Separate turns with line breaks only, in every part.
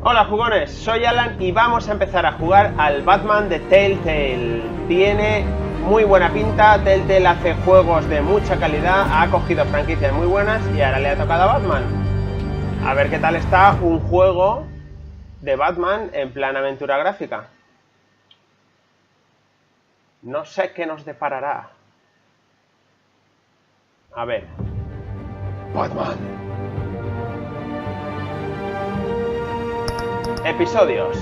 Hola jugones, soy Alan y vamos a empezar a jugar al Batman de Telltale. Tiene muy buena pinta, Telltale hace juegos de mucha calidad, ha cogido franquicias muy buenas y ahora le ha tocado a Batman. A ver qué tal está un juego de Batman en plan aventura gráfica. No sé qué nos deparará. A ver. Batman. Episodios.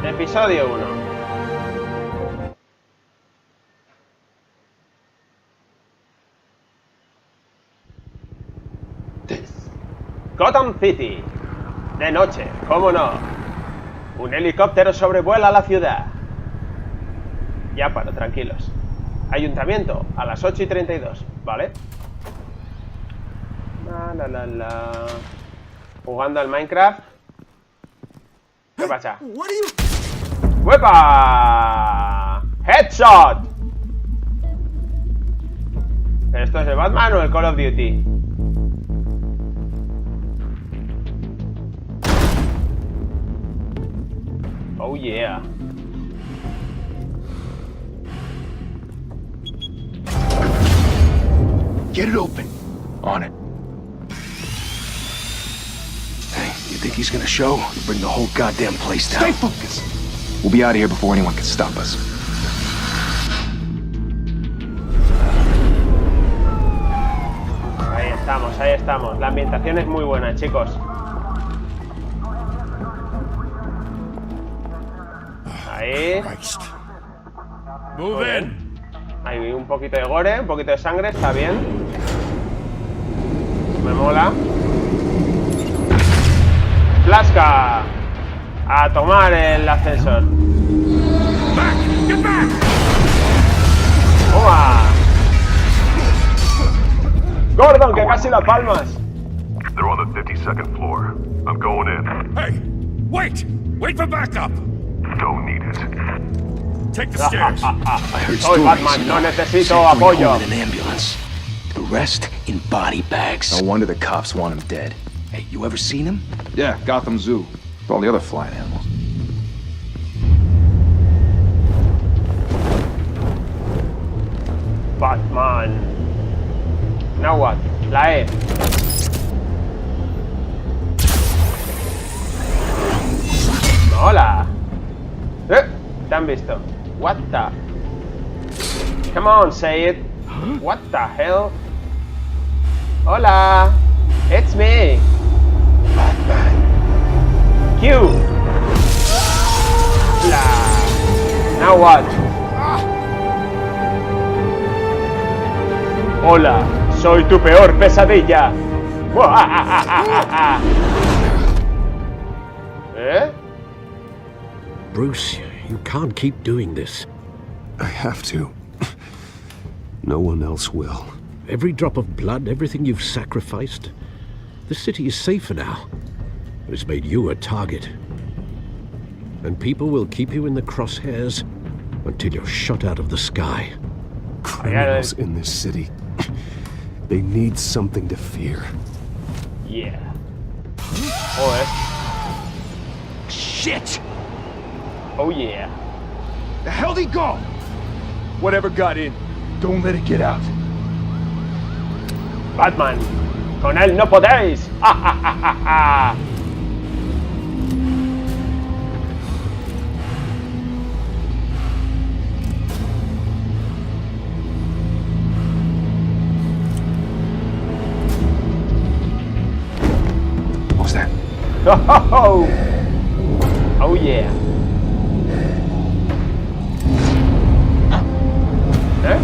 Episodio 1. Gotham City. De noche, ¿cómo no? Un helicóptero sobrevuela la ciudad. Ya paro, tranquilos. Ayuntamiento, a las 8:32, ¿vale? Jugando al Minecraft. ¿Qué pasa? ¡Huepa! ¡Headshot! ¿Pero esto es el Batman o el Call of Duty? Oh yeah.
Get it open. On it. Hey, you think he's gonna show? He'll bring the whole goddamn place down. Stay focused. We'll be out of here before anyone can stop us.
Ahí estamos, ahí estamos. La ambientación es muy buena, chicos. Ahí. Muy bien. Hay un poquito de gore, un poquito de sangre, está bien. Me mola. Flasca. A tomar el ascensor. ¡Toma! Gordon, que casi la palmas.
They're on the 52nd floor. I'm going in.
Hey, wait! Wait for backup!
Don't need it.
Take the stairs.
Soy Batman, no necesito apoyo.
In an ambulance. The rest in body bags.
No wonder the cops want him dead.
Hey, you ever seen him?
Yeah, Gotham Zoo. With all the other flying animals.
Batman. Now what? La E. Hola. Te han visto. What the? Come on, say it. What the hell? Hola. It's me. Batman. Q. La. Now what? Hola. Soy tu peor pesadilla. ¿Eh?
Bruce, you can't keep doing this.
I have to. No one else will.
Every drop of blood, everything you've sacrificed. The city is safer now. But it's made you a target. And people will keep you in the crosshairs until you're shot out of the sky.
Criminals in this city. They need something to fear.
Yeah. Joder.
Shit!
Oh yeah.
The hell'd he go? Whatever got in, don't let it get out.
Batman. Con él no podéis. ¡Ja, ja, ja, ja, ja!
What was that?
Oh, oh yeah. ¿Eh?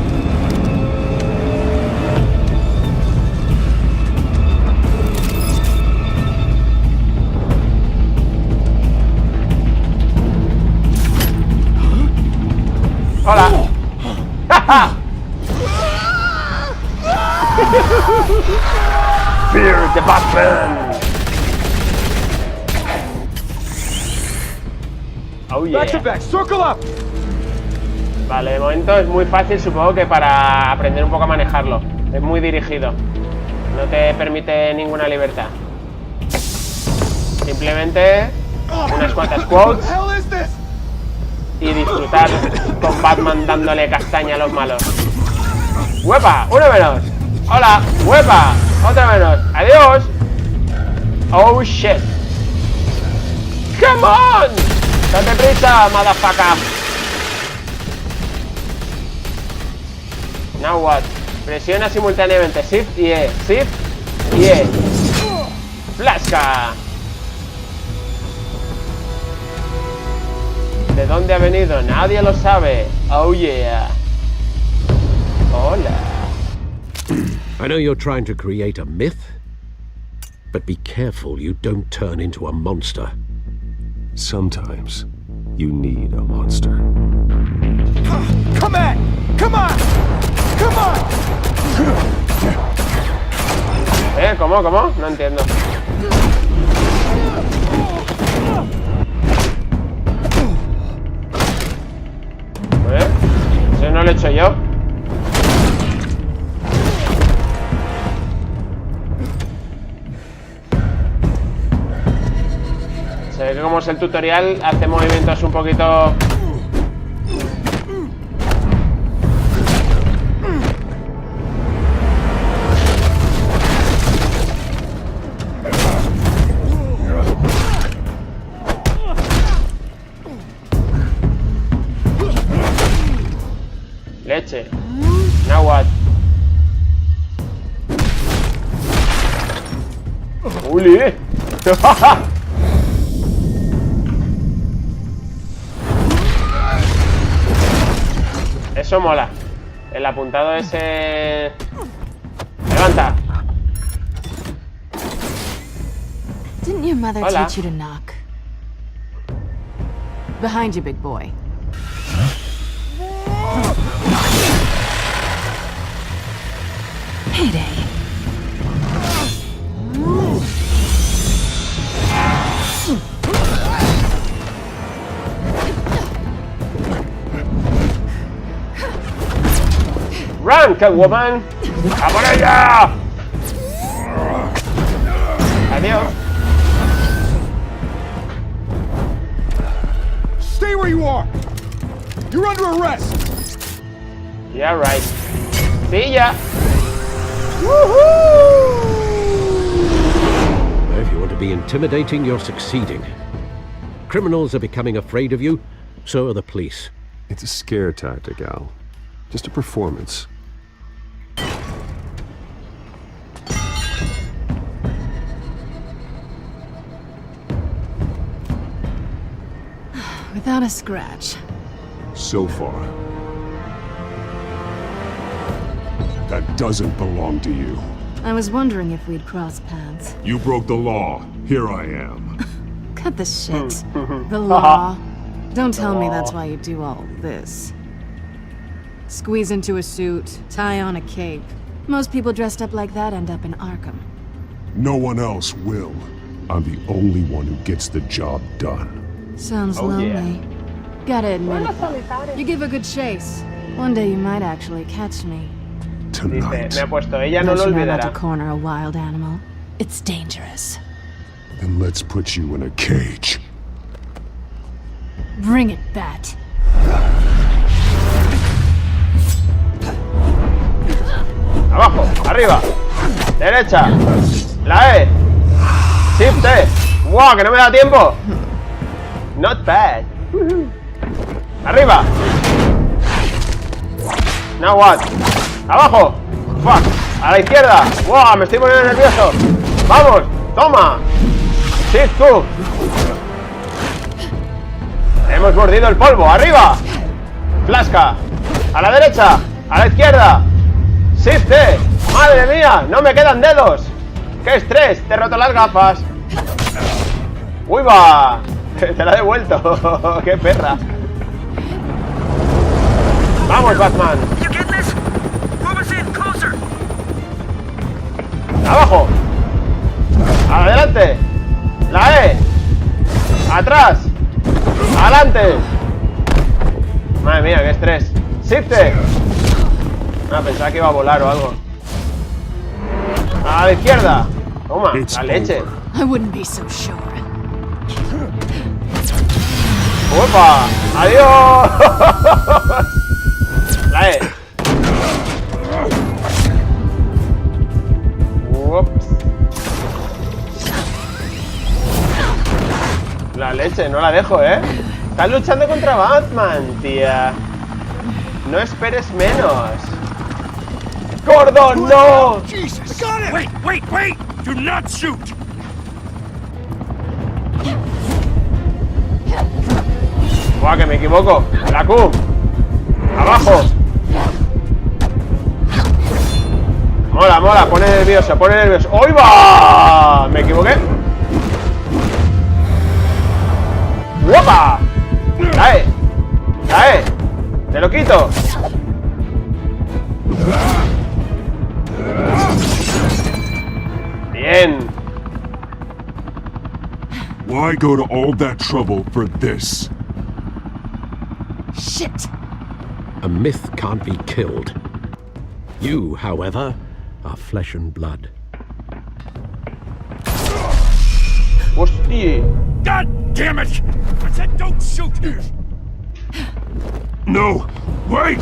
Hola. Fear the Batman. Oh, yeah.
Back to back, circle up.
Vale, de momento es muy fácil, supongo que para aprender un poco a manejarlo. Es muy dirigido. No te permite ninguna libertad. Simplemente unas cuantas quotes y disfrutar con Batman dándole castaña a los malos. ¡Huepa! ¡Uno menos! ¡Hola! ¡Huepa! ¡Otro menos! ¡Adiós! ¡Oh, shit! ¡Come on! ¡Date prisa, motherfucker! Now what? Presiona simultáneamente Shift y E. Shift y E. ¡Flasca! ¿De dónde ha venido? Nadie lo sabe. Oh yeah. Hola.
I know you're trying to create a myth, but be careful you don't turn into a monster.
Sometimes you need a monster.
Come on! Come on! Come on!
¿Cómo? ¿Cómo? No entiendo. Eso no lo he hecho yo. Se ve que como es el tutorial, hace movimientos un poquito... Leche. Now what? ¡Uli! Eso mola. El apuntado ese... ¡Levanta!
Didn't your mother
Hola.
teach you to knock? Behind you, big boy. Payday.
¡Run, Catwoman! ¡A por ella! Adiós.
Stay where you are. You're under arrest.
Yeah, right. See ya.
If you want to be intimidating, you're succeeding. Criminals are becoming afraid of you, so are the police.
It's a scare tactic, Al. Just a performance.
Without a scratch.
So far. That doesn't belong to you.
I was wondering if we'd cross paths.
You broke the law. Here I am.
Cut the shit. The law. Don't tell me that's why you do all this. Squeeze into a suit, tie on a cape. Most people dressed up like that end up in Arkham.
No one else will. I'm the only one who gets the job done.
Sounds
Oh, yeah.
lonely. Gotta admit it. You give a good chase. One day you might actually catch me.
Dice,
Tonight.
me ha puesto, ella no
Don't
lo
you know not to
olvidará.
corner a wild animal. It's dangerous.
Then let's put you in a cage.
Bring it, Bat.
Abajo, arriba, derecha, la E, Shift E. ¡Wow! Que no me da tiempo. Not bad. Arriba. Now what? Abajo. Fuck. A la izquierda. ¡Wow! Me estoy poniendo nervioso. Vamos, toma. Shift tú. Hemos mordido el polvo. Arriba. Flasca. A la derecha. A la izquierda. Shift E. ¡Madre mía! ¡No me quedan dedos! ¡Qué estrés! Te he roto las gafas. ¡Uy, va! Te la he devuelto. ¡Qué perra! ¡Vamos, Batman! ¡Abajo! ¡Adelante! ¡La E! ¡Atrás! ¡Adelante! Madre mía, qué estrés. ¡Shifte! Ah, pensaba que iba a volar o algo. A la izquierda. Toma, la leche.
I wouldn't be so sure.
¡Opa! ¡Adiós! La E. Ups. La leche, no la dejo, ¿eh? Estás luchando contra Batman, tía. No esperes menos. ¡Gordon, no!
Jesus! Wait! Do not shoot!
¡Buah, que me equivoco! ¡La Q! ¡Abajo! Mola, pone nervioso, ¡Hoy va! ¡Me equivoqué! ¡Guapa! ¡Cae! ¡Te lo quito! Bien.
Why go to all that trouble for this?
Shit!
A myth can't be killed. You, however, are flesh and blood.
¡Hostia!
God damn it! I said don't shoot!
No! Wait!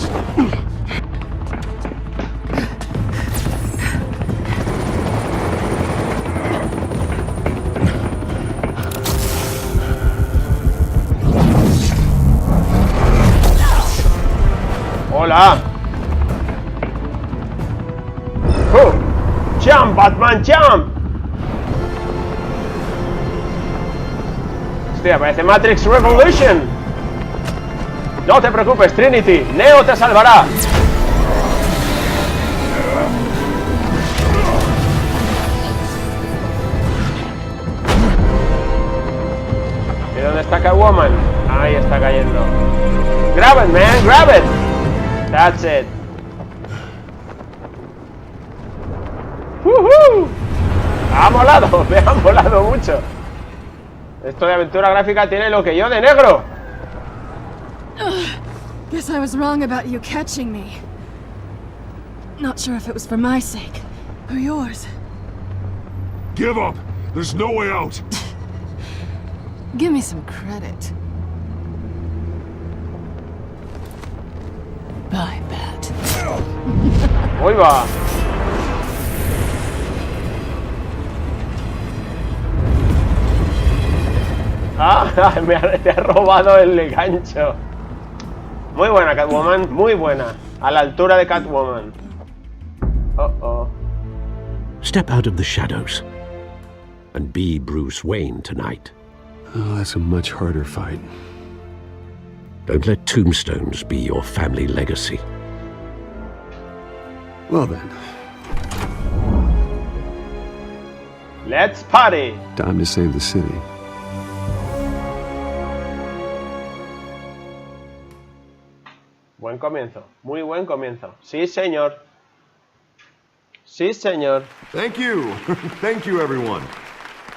¡Hola! ¡Jump, Batman, jump! Hostia, parece Matrix Revolution. No te preocupes, Trinity. Neo te salvará. ¿Y dónde está Catwoman? Ahí está cayendo. Grab it, man, grab it. That's it. ¡Woohoo! Ha molado, me ha molado mucho. Esto de aventura gráfica tiene lo que yo de negro.
Guess I was wrong about you catching me. Not sure if it was for my sake or yours.
Give up! There's no way out!
Give me some credit. Bye, Bat.
¡Uy, va! ¡Ah! Te ha robado el gancho. Muy buena, Catwoman, muy buena. A la altura de Catwoman. Oh.
Step out of the shadows and be Bruce Wayne tonight.
Oh, that's a much harder fight.
Don't let tombstones be your family legacy.
Well then,
Let's party.
time to save the city.
Buen comienzo, muy buen comienzo. Sí, señor. Sí, señor.
Thank you. Thank you, everyone.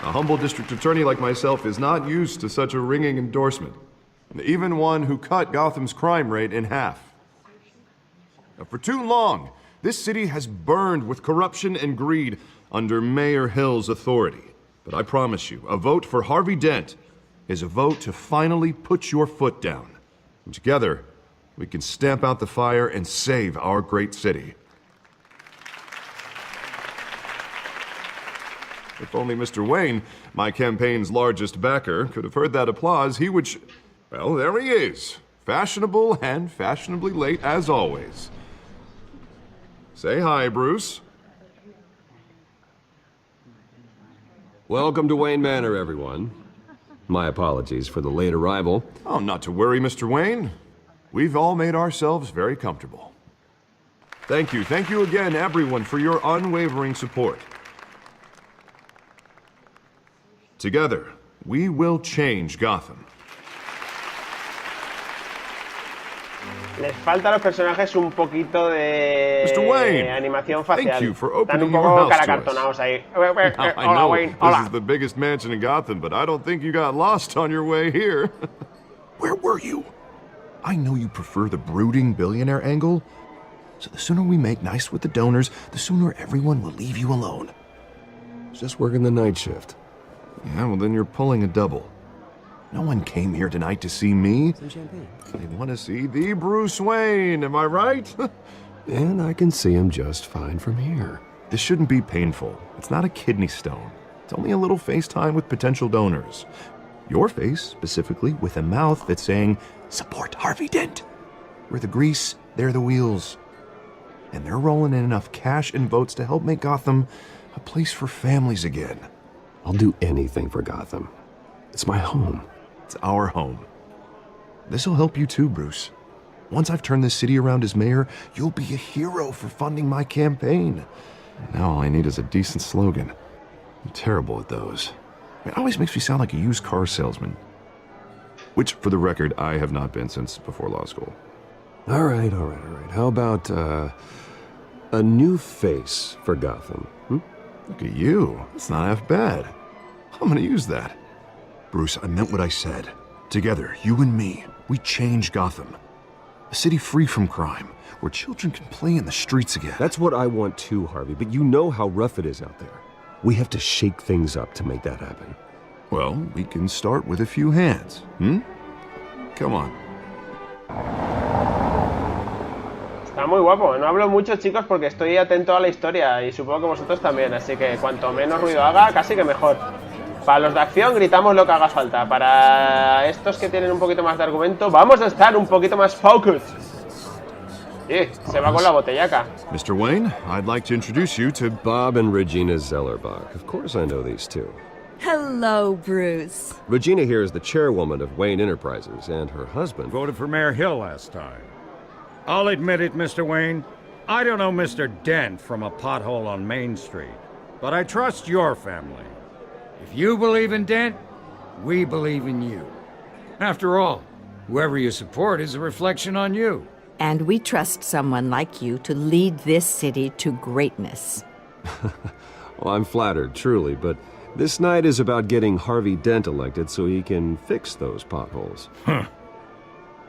A humble district attorney like myself is not used to such a ringing endorsement. Even one who cut Gotham's crime rate in half. For too long, this city has burned with corruption and greed under Mayor Hill's authority. But I promise you, a vote for Harvey Dent is a vote to finally put your foot down. And together, we can stamp out the fire and save our great city. If only Mr. Wayne, my campaign's largest backer, could have heard that applause, he would well, there he is. Fashionable and fashionably late as always. Say hi, Bruce.
Welcome to Wayne Manor, everyone. My apologies for the late arrival.
Oh, not to worry, Mr. Wayne. We've all made ourselves very comfortable. Thank you again, everyone, for your unwavering support. Together, we will change Gotham.
Les falta a los personajes un poquito de
Mr. Wayne,
animación facial.
thank you for
Están
opening
un poco
your house to us.
caracartonados ahí.
I
Hola,
know
Wayne.
this
Hola.
is the biggest mansion in Gotham, but I don't think you got lost on your way here. Where were you? I know you prefer the brooding billionaire angle, so the sooner we make nice with the donors, the sooner everyone will leave you alone.
Just working the night shift.
Yeah, well then you're pulling a double. No one came here tonight to see me.
Some champagne.
They want to see the Bruce Wayne, am I right?
And I can see him just fine from here.
This shouldn't be painful. It's not a kidney stone. It's only a little FaceTime with potential donors. Your face, specifically, with a mouth that's saying, support Harvey Dent. We're the grease, they're the wheels. And they're rolling in enough cash and votes to help make Gotham a place for families again.
I'll do anything for Gotham. It's my home.
It's our home. This'll help you too, Bruce. Once I've turned this city around as mayor, you'll be a hero for funding my campaign. Now all I need is a decent slogan. I'm terrible at those. It always makes me sound like a used car salesman. Which, for the record, I have not been since before law school.
All right. How about, a new face for Gotham,
Look at you. It's not half bad. I'm gonna use that. Bruce, I meant what I said. Together, you and me, we change Gotham. A city free from crime, where children can play in the streets again.
That's what I want too, Harvey, but you know how rough it is out there. We have to shake things up to make that happen.
Well, we can start with a few hands, Come on.
Está muy guapo. No hablo mucho, chicos, porque estoy atento a la historia y supongo que vosotros también, así que cuanto menos ruido haga, casi que mejor. Para los de acción gritamos lo que haga falta. Para estos que tienen un poquito más de argumento, vamos a estar un poquito más focused. Sí, se va con la botellaca.
Mr. Wayne, I'd like to introduce you to
Bob and Regina Zellerbach. Of course I know these two.
Hello, Bruce.
Regina here is the chairwoman of Wayne Enterprises, and her husband...
Voted for Mayor Hill last time. I'll admit it, Mr. Wayne. I don't know Mr. Dent from a pothole on Main Street, but I trust your family. If you believe in Dent, we believe in you. After all, whoever you support is a reflection on you.
And we trust someone like you to lead this city to greatness.
Well, I'm flattered, truly, but this night is about getting Harvey Dent elected so he can fix those potholes.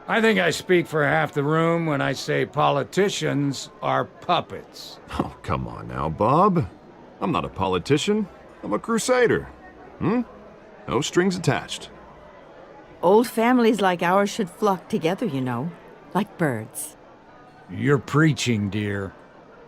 I think I speak for half the room when I say politicians are puppets.
Oh, come on now, Bob. I'm not a politician. I'm a crusader. No strings attached.
Old families like ours should flock together, you know, like birds.
You're preaching, dear.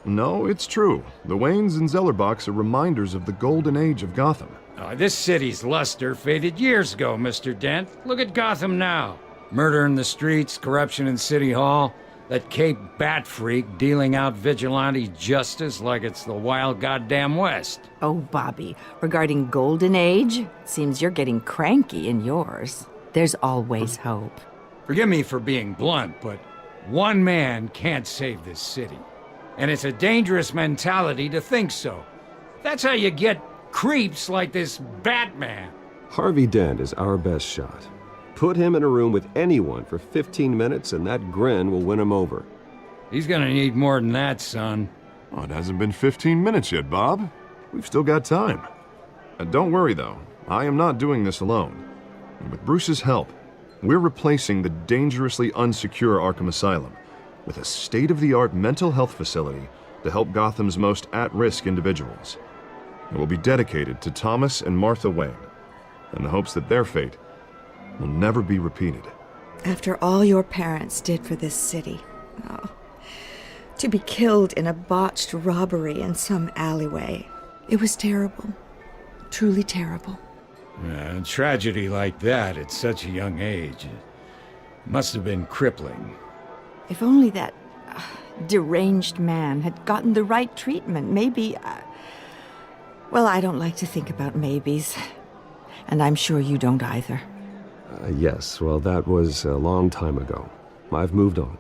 No, it's true. The Waynes and Zellerbachs are reminders of the golden age of Gotham.
This city's luster faded years ago, Mr. Dent. Look at Gotham now. Murder in the streets, corruption in City Hall, that Cape Bat freak dealing out vigilante justice like it's the wild goddamn West.
Oh, Bobby, regarding Golden Age, seems you're getting cranky in yours. There's always hope.
Forgive me for being blunt, but one man can't save this city. And it's a dangerous mentality to think so. That's how you get creeps like this Batman.
Harvey Dent is our best shot. Put him in a room with anyone for 15 minutes and that grin will win him over.
He's gonna need more than that, son.
Oh, it hasn't been 15 minutes yet, Bob. We've still got time. Don't worry, though. I am not doing this alone. And with Bruce's help, we're replacing the dangerously unsecure Arkham Asylum with a state-of-the-art mental health facility to help Gotham's most at-risk individuals. It will be dedicated to Thomas and Martha Wayne, in the hopes that their fate will never be repeated.
After all your parents did for this city, to be killed in a botched robbery in some alleyway, it was terrible. Truly terrible.
A tragedy like that at such a young age must have been crippling.
If only that deranged man had gotten the right treatment, maybe... well, I don't like to think about maybes. And I'm sure you don't either.
Yes, well, that was a long time ago. I've moved on.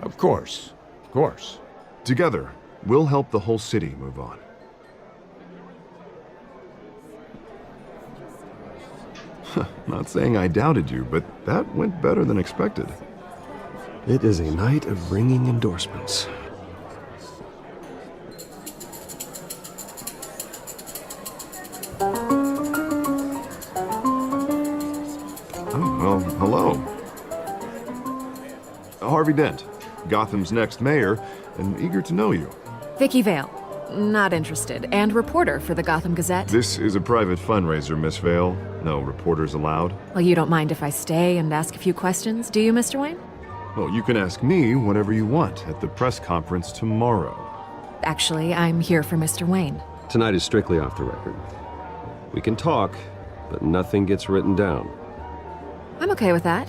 Of course. Of course.
Together, we'll help the whole city move on. Not saying I doubted you, but that went better than expected.
It is a night of ringing endorsements.
Oh, well, hello. Harvey Dent, Gotham's next mayor, and eager to know you.
Vicky Vale. Not interested. And reporter for the Gotham Gazette.
This is a private fundraiser, Miss Vale. No reporters allowed.
Well, you don't mind if I stay and ask a few questions, do you, Mr. Wayne?
Well, you can ask me whatever you want at the press conference tomorrow.
Actually, I'm here for Mr. Wayne.
Tonight is strictly off the record. We can talk, but nothing gets written down.
I'm okay with that.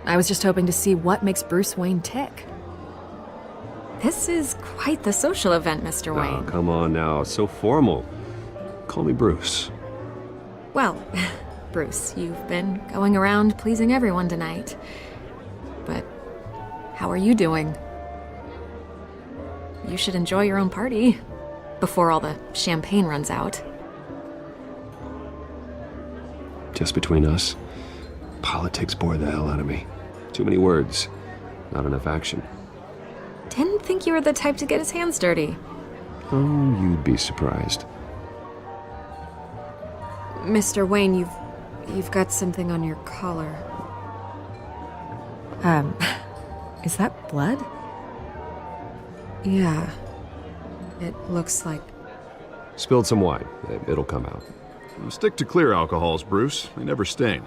I was just hoping to see what makes Bruce Wayne tick. This is quite the social event, Mr. Wayne.
Oh, come on now. So formal. Call me Bruce.
Well, Bruce, you've been going around pleasing everyone tonight. But how are you doing? You should enjoy your own party before all the champagne runs out.
Just between us, politics bore the hell out of me. Too many words, not enough action.
Didn't think you were the type to get his hands dirty.
Oh, you'd be surprised.
Mr. Wayne, you've got something on your collar. Is that blood? Yeah. It looks like...
Spilled some wine. It'll come out.
Stick to clear alcohols, Bruce. They never stain.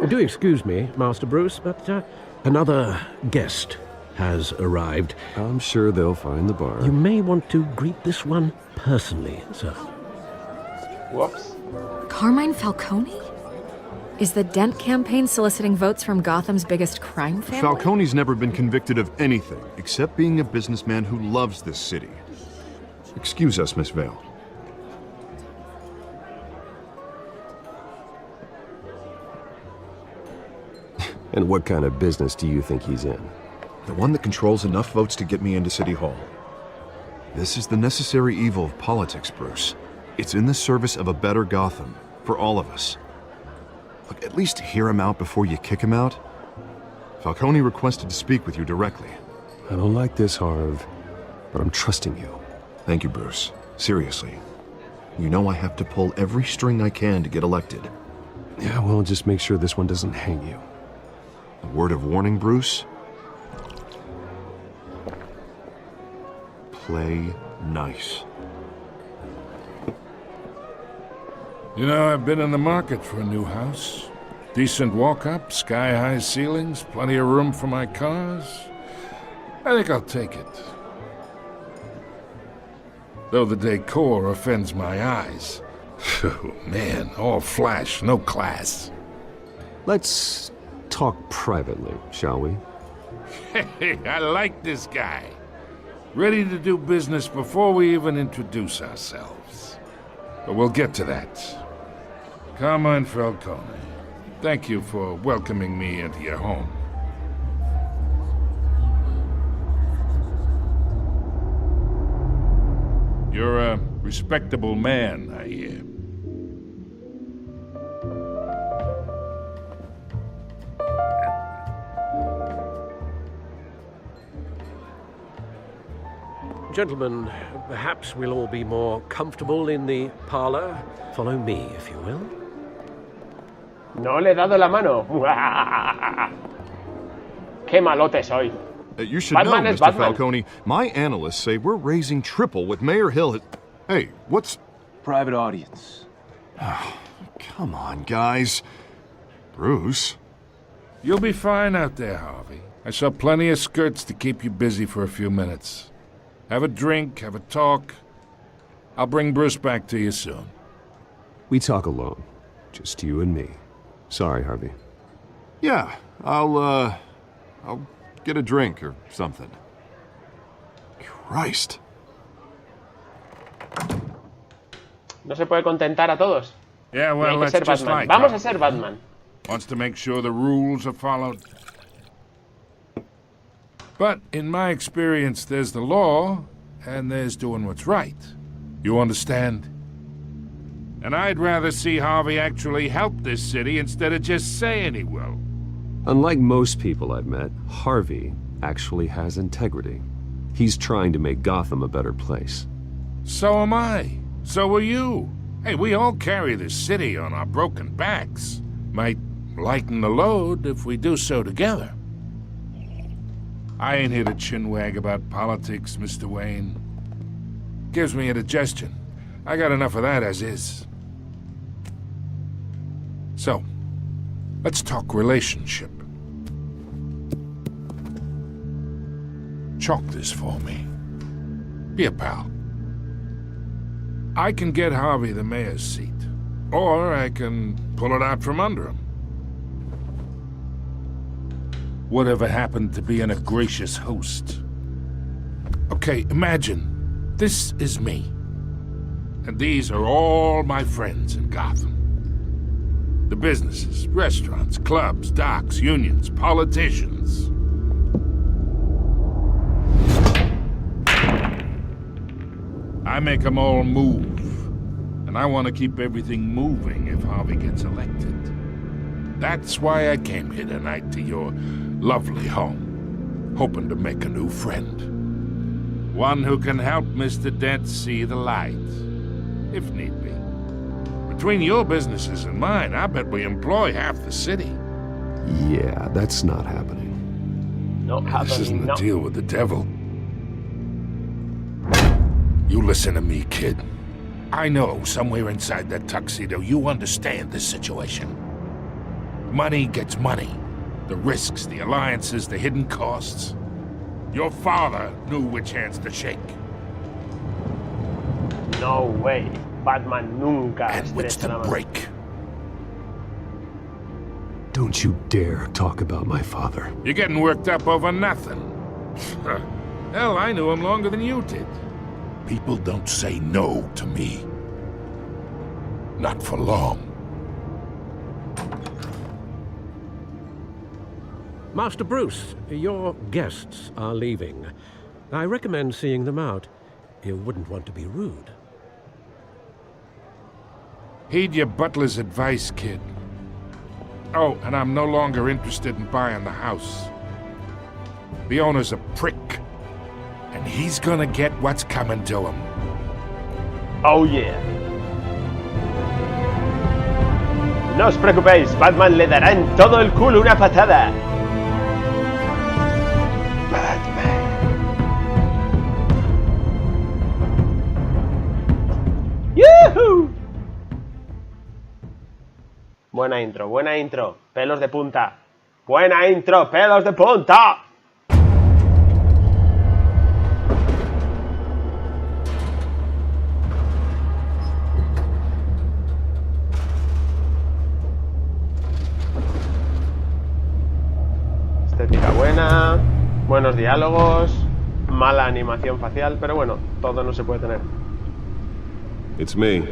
Do excuse me, Master Bruce, but another guest has arrived.
I'm sure they'll find the bar.
You may want to greet this one personally, sir.
Whoops.
Carmine Falcone? Is the Dent campaign soliciting votes from Gotham's biggest crime family?
Falcone's never been convicted of anything except being a businessman who loves this city. Excuse us, Miss Vale.
And what kind of business do you think he's in?
The one that controls enough votes to get me into City Hall. This is the necessary evil of politics, Bruce. It's in the service of a better Gotham, for all of us. Look, at least hear him out before you kick him out. Falcone requested to speak with you directly.
I don't like this, Harv, but I'm trusting you.
Thank you, Bruce. Seriously. You know I have to pull every string I can to get elected.
Yeah, well, just make sure this one doesn't hang you.
A word of warning, Bruce? Play nice.
You know, I've been in the market for a new house. Decent walk-up, sky-high ceilings, plenty of room for my cars. I think I'll take it. Though the decor offends my eyes. Oh, man, all flash, no class.
Let's talk privately, shall we?
Hey, I like this guy. Ready to do business before we even introduce ourselves. But we'll get to that. Carmine Falcone, thank you for welcoming me into your home. You're a respectable man, I hear.
Gentlemen, perhaps we'll all be more comfortable in the parlor. Follow me, if you will.
No le he dado la mano. Qué malote soy.
You should
Batman
know,
is
Mr.
Batman.
Falcone, my analysts say we're raising triple what Mayor Hill had... Hey, what's...
Private audience.
Come on, guys. Bruce?
You'll be fine out there, Harvey. I saw plenty of skirts to keep you busy for a few minutes. Have a drink, have a talk. I'll bring Bruce back to you soon.
We talk alone. Just you and me. Sorry, Harvey.
Yeah, I'll get a drink or something. Christ.
No se puede contentar a todos.
Yeah,
Y
well,
hay que
let's
ser
just
Batman.
like
Vamos a
Harvey.
ser Batman.
Wants to make sure the rules are followed. But in my experience, there's the law, and there's doing what's right. You understand? And I'd rather see Harvey actually help this city instead of just saying he will.
Unlike most people I've met, Harvey actually has integrity. He's trying to make Gotham a better place.
So am I. So are you. Hey, we all carry this city on our broken backs. Might lighten the load if we do so together. I ain't here to chinwag about politics, Mr. Wayne. Gives me indigestion. I got enough of that as is. So, let's talk relationship. Chalk this for me. Be a pal. I can get Harvey the mayor's seat, or I can pull it out from under him. Whatever happened to being a gracious host? Okay, imagine this is me, and these are all my friends in Gotham. The businesses, restaurants, clubs, docks, unions, politicians. I make them all move, and I want to keep everything moving if Harvey gets elected. That's why I came here tonight to your lovely home, hoping to make a new friend. One who can help Mr. Dent see the light, if need be. Between your businesses and mine, I bet we employ half the city.
Yeah, that's not happening.
Not happening,
This isn't
no.
a deal with the devil. You listen to me, kid. I know somewhere inside that tuxedo you understand this situation. Money gets money. The risks, the alliances, the hidden costs. Your father knew which hands to shake.
No way. Batman nunca
And which
estrecha la
to
mano.
break.
Don't you dare talk about my father.
You're getting worked up over nothing. Hell, I knew him longer than you did. People don't say no to me. Not for long.
Master Bruce, your guests are leaving. I recommend seeing them out. You wouldn't want to be rude.
Heed your butler's advice, kid. Oh, and I'm no longer interested in buying the house. The owner's a prick, and he's gonna get what's coming to him.
Oh yeah. No os preocupéis, Batman le dará en todo el culo una patada. Batman. ¡Yuhu! Buena intro, buena intro. Pelos de punta. Buena intro, pelos de punta. Estética buena, buenos diálogos, mala animación facial, pero bueno, todo no se puede tener.
It's me.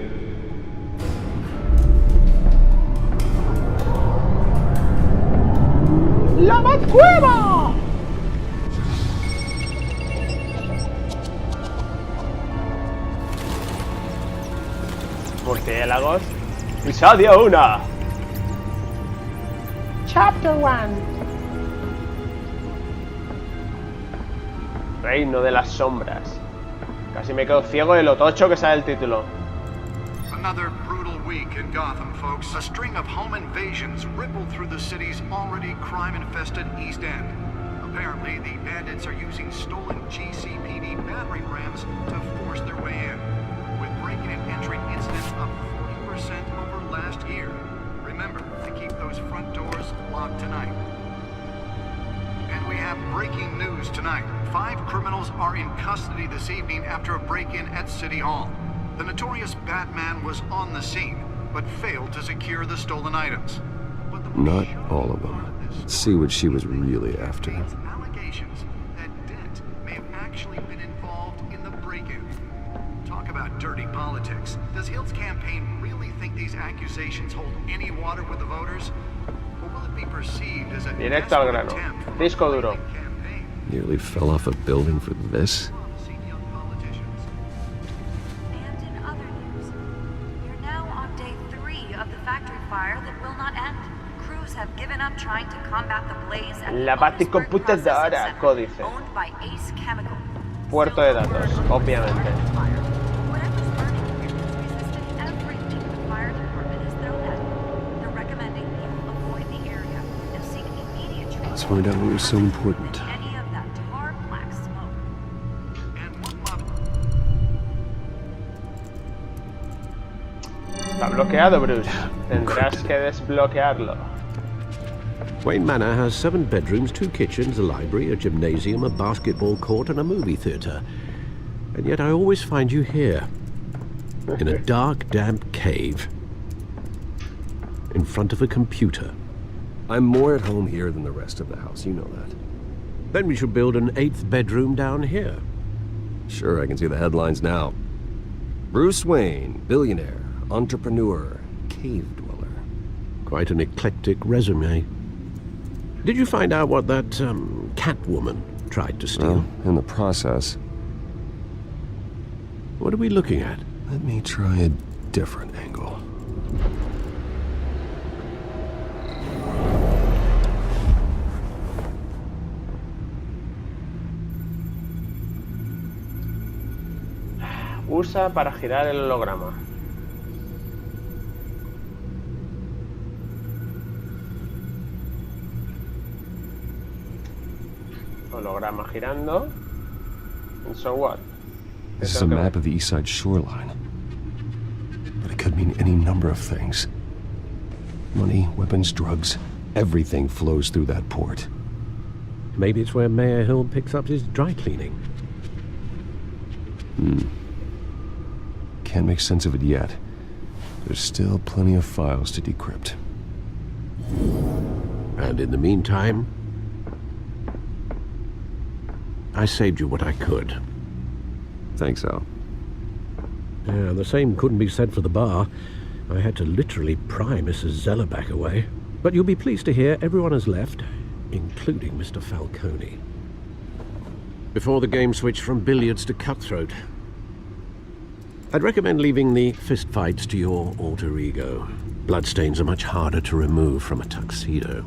¡La Batcueva! Murciélagos. Episodio 1. Chapter 1. Reino de las sombras. Casi me quedo ciego de lo tocho que sale el título.
Another brutal week in Gotham, folks. A string of home invasions rippled through the city's already crime-infested East End. Apparently, the bandits are using stolen GCPD battering rams to force their way in, with breaking and entering incidents up 40% over last year. Remember to keep those front doors locked tonight. And we have breaking news tonight. 5 criminals are in custody this evening after a break-in at City Hall. The notorious Batman was on the scene, but failed to secure the stolen items. But the
Not all of them. Let's see what she was really after.
allegations that Dent may have actually been involved in the break-in. Talk about dirty politics. Does Hill's campaign really think these accusations hold any water with the voters? Or will it be perceived as a
Directo al grano. Disco duro.
Nearly fell off a building for this?
And in other news, we're now on day 3 of the factory fire that will not end. Crews have given up trying to combat the blaze at
La
the
baticomputadora, códice.
owned by Ace Chemical.
Puerto de datos, obviamente.
Whatever's burning here has resisted every
Let's find out what was so important.
Any of that tar black smoke.
Está bloqueado, Bruce. Tendrás que desbloquearlo.
Wayne Manor has 7 bedrooms, 2 kitchens, a library, a gymnasium, a basketball court, and a movie theatre. And yet I always find you here, in a dark, damp cave, in front of a computer.
I'm more at home here than the rest of the house, you know that.
Then we should build an 8th bedroom down here.
Sure, I can see the headlines now. Bruce Wayne, billionaire, entrepreneur, cave dweller.
Quite an eclectic resume. Did you find out what that, Catwoman tried to steal?
In the process.
What are we looking at?
Let me try a different angle.
Usa para girar el holograma. Holograma girando. And so what?
This is a map of the east side shoreline. But it could mean any number of things. Money, weapons, drugs, everything flows through that port.
Maybe it's where Mayor Hill picks up his dry cleaning.
Can't make sense of it yet. There's still plenty of files to decrypt.
And in the meantime, I saved you what I could.
Thanks, Al.
Yeah, the same couldn't be said for the bar. I had to literally pry Mrs. Zellerback away. But you'll be pleased to hear everyone has left, including Mr. Falcone. Before the game switched from billiards to cutthroat. I'd recommend leaving the fistfights to your alter ego. Bloodstains are much harder to remove from a tuxedo.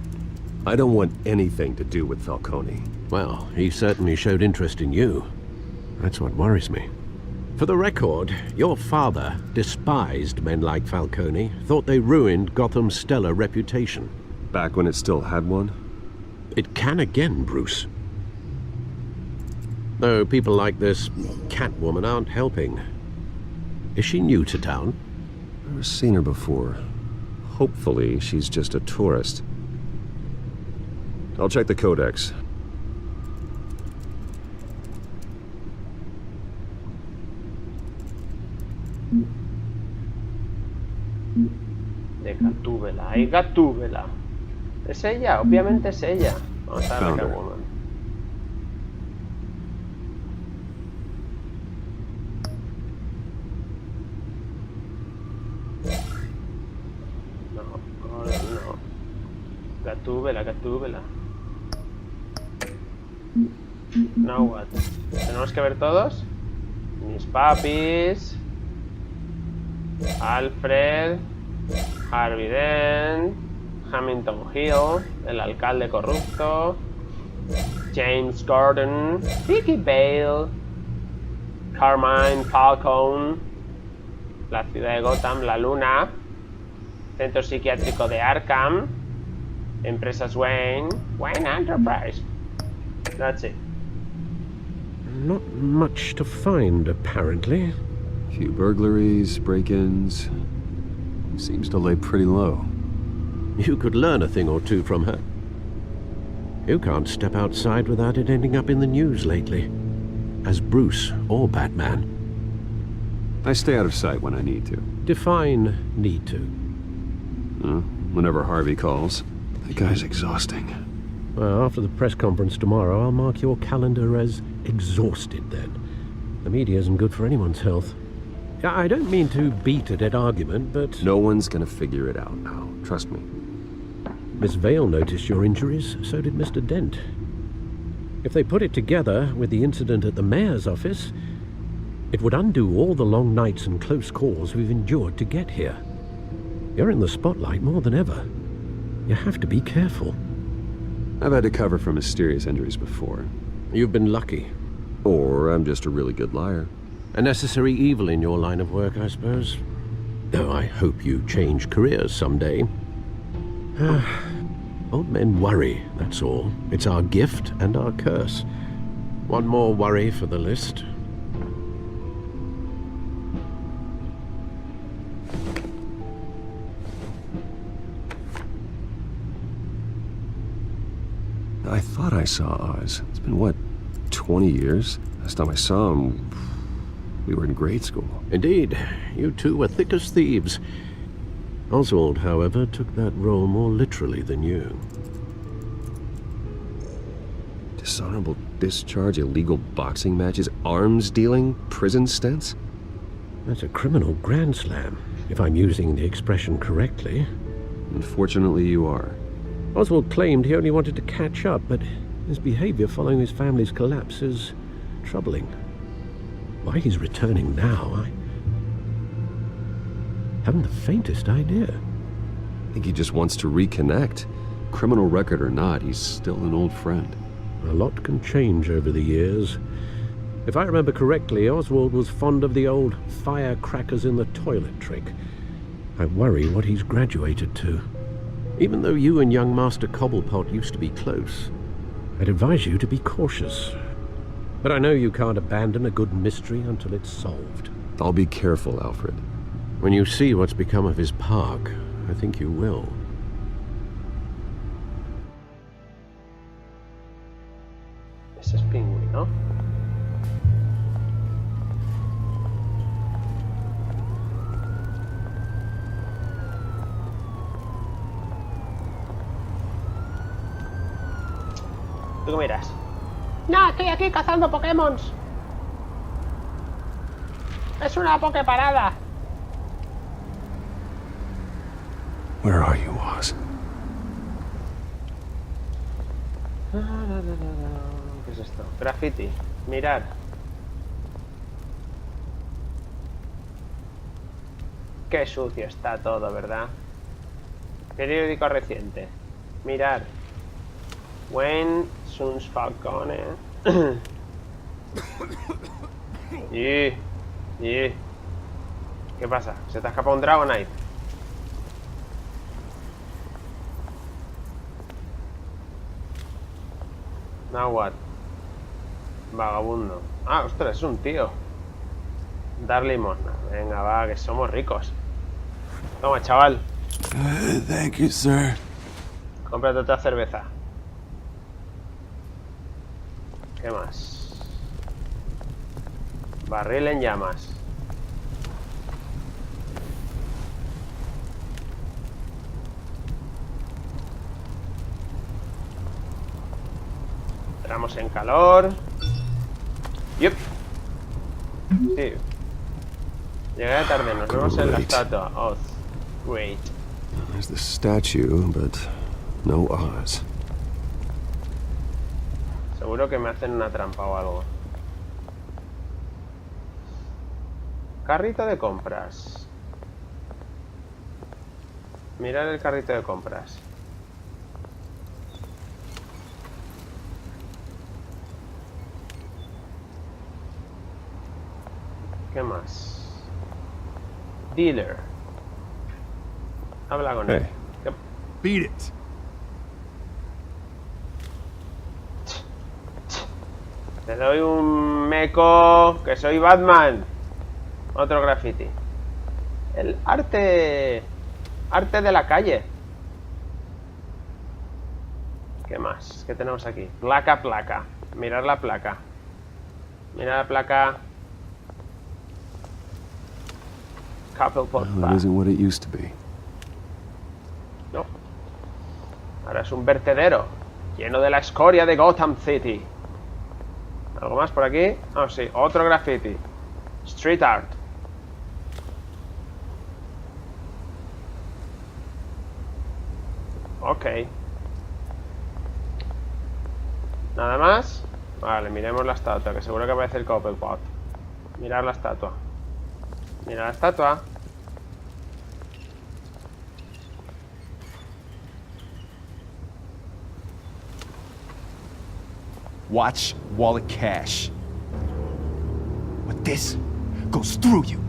I don't want anything to do with Falcone.
Well, he certainly showed interest in you. That's what worries me. For the record, your father despised men like Falcone, thought they ruined Gotham's stellar reputation.
Back when it still had one?
It can again, Bruce. Though people like this Catwoman aren't helping. Is she new to town?
Never seen her before. Hopefully, she's just a tourist. I'll check the codex.
De Gatúbela, hay Gatúbela. Es ella, obviamente es ella. Vamos a ver la Catwoman. No. Gatúbela. Now what? Tenemos que ver todos. Mis papis. Alfred. Harvey Dent. Hamilton Hill. El alcalde corrupto. James Gordon. Vicky Bale. Carmine Falcone. La ciudad de Gotham. La luna. Centro psiquiátrico de Arkham. Empresas Wayne. Wayne Enterprise. That's it.
Not much to find, apparently.
Few burglaries, break-ins. Seems to lay pretty low.
You could learn a thing or two from her. You can't step outside without it ending up in the news lately. As Bruce or Batman.
I stay out of sight when I need to.
Define need to.
Whenever Harvey calls. That guy's exhausting.
Well, after the press conference tomorrow, I'll mark your calendar as exhausted then. The media isn't good for anyone's health. I don't mean to beat a dead argument, but...
No one's gonna figure it out now. Trust me.
Miss Vale noticed your injuries, so did Mr. Dent. If they put it together with the incident at the mayor's office, it would undo all the long nights and close calls we've endured to get here. You're in the spotlight more than ever. You have to be careful.
I've had to cover for mysterious injuries before.
You've been lucky.
Or I'm just a really good liar.
A necessary evil in your line of work, I suppose. Though I hope you change careers someday. Old men worry, that's all. It's our gift and our curse. One more worry for the list.
I thought I saw Oz. It's been, what, 20 years? Last time I saw him, we were in grade school.
Indeed. You two were thick as thieves. Oswald, however, took that role more literally than you.
Dishonorable discharge, illegal boxing matches, arms dealing, prison stints?
That's a criminal grand slam, if I'm using the expression correctly.
Unfortunately, you are.
Oswald claimed he only wanted to catch up, but his behavior following his family's collapse is troubling. Why he's returning now, I haven't the faintest idea.
I think he just wants to reconnect. Criminal record or not, he's still an old friend.
A lot can change over the years. If I remember correctly, Oswald was fond of the old firecrackers in the toilet trick. I worry what he's graduated to. Even though you and young Master Cobblepot used to be close, I'd advise you to be cautious. But I know you can't abandon a good mystery until it's solved.
I'll be careful, Alfred.
When you see what's become of his park, I think you will.
Ese es pingüino. ¿Tú qué miras? No, estoy aquí cazando Pokémon. Es una Poképarada.
Where are you, Oz?
¿Qué es esto? Graffiti. Mirar. Qué sucio está todo, ¿verdad? Periódico reciente. Mirar. Wayne Suns Falcone. ¿Qué pasa? ¿Se te ha escapado un Dragonite? Now what? Vagabundo. Ah, ostras, es un tío. Dar limosna. Venga, va, que somos ricos. Toma, chaval.
Thank you, sir.
Cómprate otra cerveza. ¿Qué más? Barril en llamas. Entramos en calor. Yep. Sí. Llegaré tarde, nos vemos en la estatua. Oh, great.
There's the statue, but no Oz.
Seguro que me hacen una trampa o algo. Carrito de compras. Mirad el carrito de compras. ¿Qué más? Dealer. Habla con él.
Beat it.
Te doy un meco, que soy Batman. Otro graffiti. El arte... Arte de la calle. ¿Qué más? ¿Qué tenemos aquí? Placa, placa. Mirar la placa. Mira la placa. Couple pot.
Well, it isn't what it used to be.
No. Ahora es un vertedero. Lleno de la escoria de Gotham City. ¿Algo más por aquí? Ah, sí, otro graffiti. Street art. Ok. ¿Nada más? Vale, miremos la estatua, que seguro que aparece el Cobblepot. Mirar la estatua. Mira la estatua.
Watch wallet cash. But this goes through you.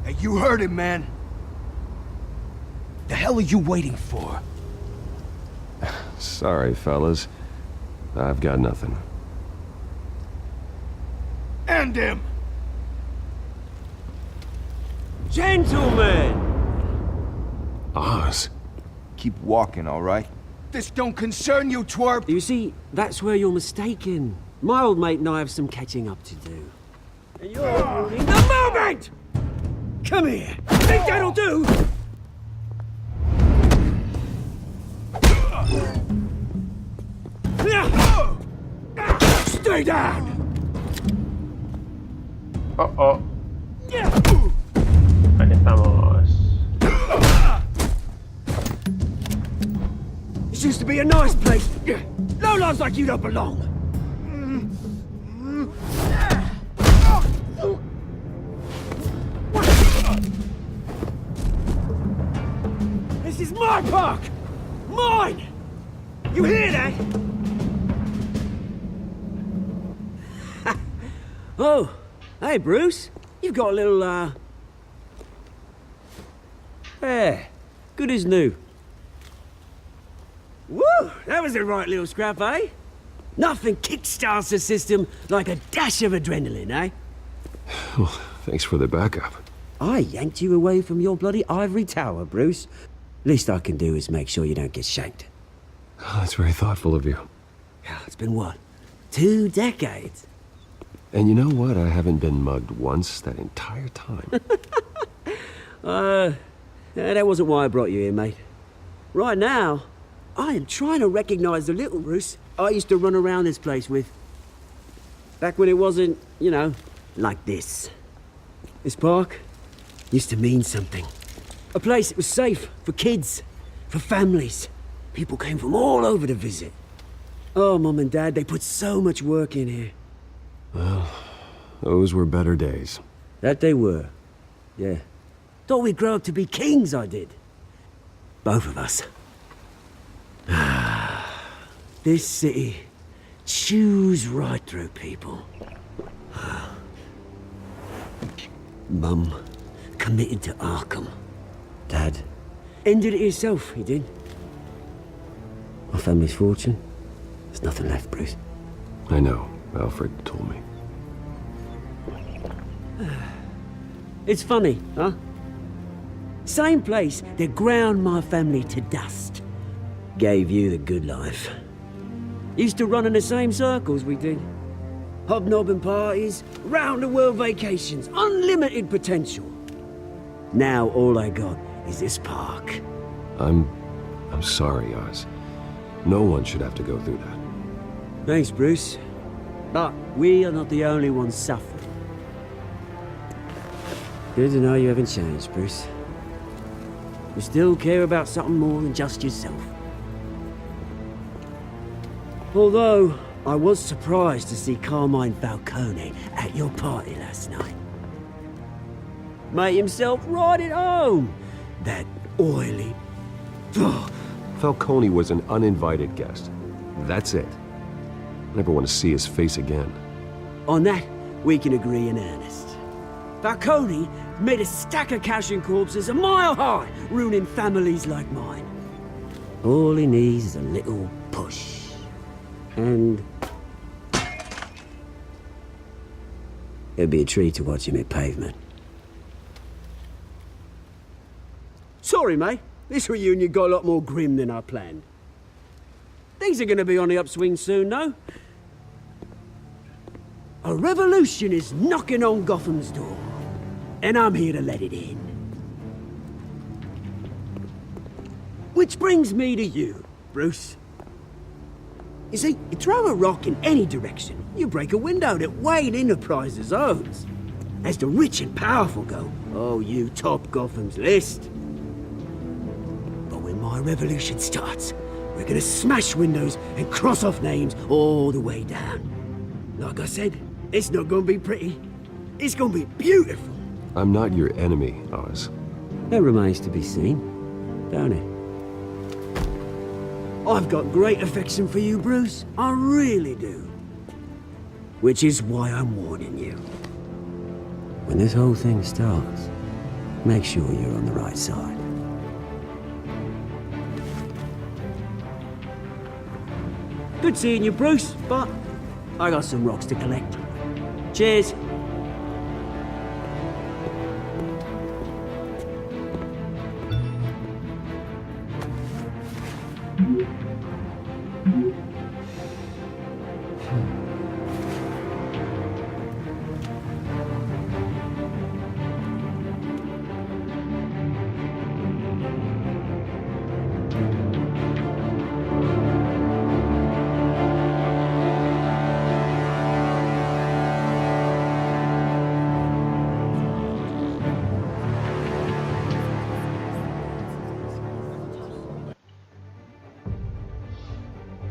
Hey, you heard it, man.
The hell are you waiting for?
Sorry, fellas. I've got nothing.
End him!
Gentlemen!
Oz.
Keep walking, all right? This don't concern you, twerp!
You see, that's where you're mistaken. My old mate and I have some catching up to do. And you're ruining the moment! Come here! Think that'll do? Stay down!
Oh. Aquí estamos.
This used to be a nice place. Lowlifes like you don't belong. This is my park! Mine! You hear that? Oh, hey Bruce. You've got a little, Yeah, good as new. Woo! That was a right little scrap, eh? Nothing kickstarts the system like a dash of adrenaline, eh?
Well, thanks for the backup.
I yanked you away from your bloody ivory tower, Bruce. Least I can do is make sure you don't get shanked.
Oh, that's very thoughtful of you.
Yeah, it's been what? 2 decades?
And you know what? I haven't been mugged once that entire time.
That wasn't why I brought you here, mate. Right now, I am trying to recognize the little Bruce I used to run around this place with. Back when it wasn't, you know, like this. This park used to mean something. A place that was safe for kids, for families. People came from all over to visit. Oh, Mum and Dad, they put so much work in here.
Well, those were better days.
That they were. Yeah. Thought we'd grow up to be kings, I did. Both of us. This city chews right through people. Mum committed to Arkham. Dad ended it himself, he did. My family's fortune. There's nothing left, Bruce.
I know. Alfred told me.
It's funny, huh? Same place that ground my family to dust. Gave you the good life. Used to run in the same circles we did. Hobnobbing parties, round-the-world vacations, unlimited potential. Now all I got is this park.
I'm sorry, Oz. No one should have to go through that.
Thanks, Bruce. But we are not the only ones suffering. Good to know you haven't changed, Bruce. You still care about something more than just yourself. Although, I was surprised to see Carmine Falcone at your party last night. Made himself right at home. That oily...
Falcone was an uninvited guest. That's it. Never want to see his face again.
On that, we can agree in earnest. Falcone made a stack of cash and corpses a mile high, ruining families like mine. All he needs is a little push. And... it'd be a treat to watch him hit pavement. Sorry, mate. This reunion got a lot more grim than I planned. Things are gonna be on the upswing soon, though. A revolution is knocking on Gotham's door. And I'm here to let it in. Which brings me to you, Bruce. You see, you throw a rock in any direction, you break a window that Wayne Enterprises owns. As the rich and powerful go, oh, you top Gotham's list. But when my revolution starts, we're gonna smash windows and cross off names all the way down. Like I said, it's not gonna be pretty. It's gonna be beautiful.
I'm not your enemy, Oz.
That remains to be seen, don't it? I've got great affection for you, Bruce. I really do. Which is why I'm warning you. When this whole thing starts, make sure you're on the right side. Good seeing you, Bruce, but I got some rocks to collect. Cheers.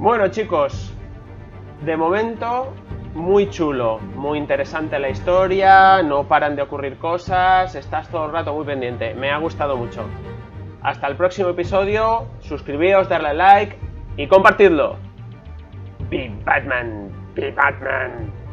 Bueno, chicos, de momento muy chulo, muy interesante la historia, no paran de ocurrir cosas, estás todo el rato muy pendiente, me ha gustado mucho. Hasta el próximo episodio, suscribíos, darle a like y compartidlo. Be Batman, be Batman.